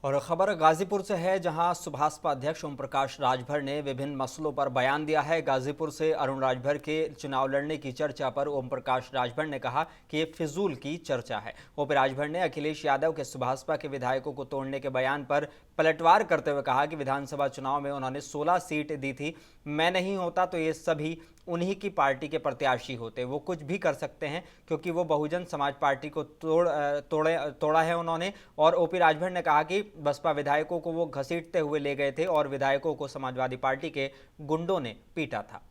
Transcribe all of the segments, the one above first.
और खबर गाजीपुर से है, जहां सुभाषपा अध्यक्ष ओम प्रकाश राजभर ने विभिन्न मसलों पर बयान दिया है। गाजीपुर से अरुण राजभर के चुनाव लड़ने की चर्चा पर ओम प्रकाश राजभर ने कहा कि ये फिजूल की चर्चा है। ओपी राजभर ने अखिलेश यादव के सुभाषपा के विधायकों को तोड़ने के बयान पर पलटवार करते हुए कहा कि विधानसभा चुनाव में उन्होंने 16 सीट दी थी। मैं नहीं होता तो ये सभी उन्हीं की पार्टी के प्रत्याशी होते। वो कुछ भी कर सकते हैं क्योंकि वो बहुजन समाज पार्टी को तोड़ा है उन्होंने। और ओपी राजभर ने कहा कि बसपा विधायकों को वो घसीटते हुए ले गए थे और विधायकों को समाजवादी पार्टी के गुंडों ने पीटा था।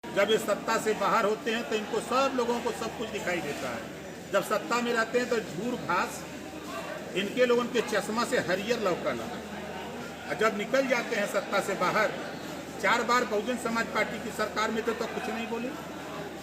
जब ये सत्ता से बाहर होते हैं तो इनको सब लोगों को सब कुछ दिखाई देता है। जब सत्ता में रहते हैं तो झूठ घास इनके लोगों के चश्मा से हरियर लौकला। जब निकल जाते हैं सत्ता से बाहर, 4 बार बहुजन समाज पार्टी की सरकार में थे तो कुछ नहीं बोले,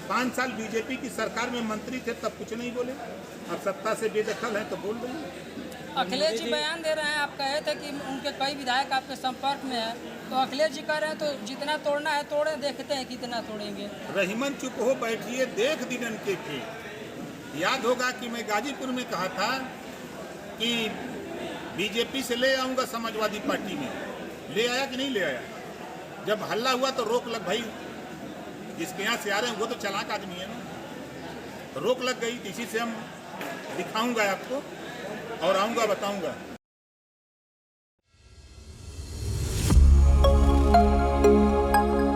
5 साल बीजेपी की सरकार में मंत्री थे तब कुछ नहीं बोले, अब सत्ता से बेदखल है तो बोल रहे हैं। अखिलेश जी बयान दे रहे हैं, आप कहे थे कि उनके कई विधायक आपके संपर्क में है, तो अखिलेश जी कह रहे हैं तो जितना तोड़ना है तोड़े, देखते हैं कितना तोड़ेंगे। रहीमन चुप हो बैठिए, देख दिनन के थे। याद होगा कि मैं गाजीपुर में कहा था कि बीजेपी से ले आऊंगा समाजवादी पार्टी में, ले आया कि नहीं ले आया? जब हल्ला हुआ तो रोक लग भाई, जिसके यहाँ से आ रहे हैं वो तो चालाक आदमी है ना, तो रोक लग गई। इसी से हम दिखाऊंगा आपको और आऊंगा बताऊंगा।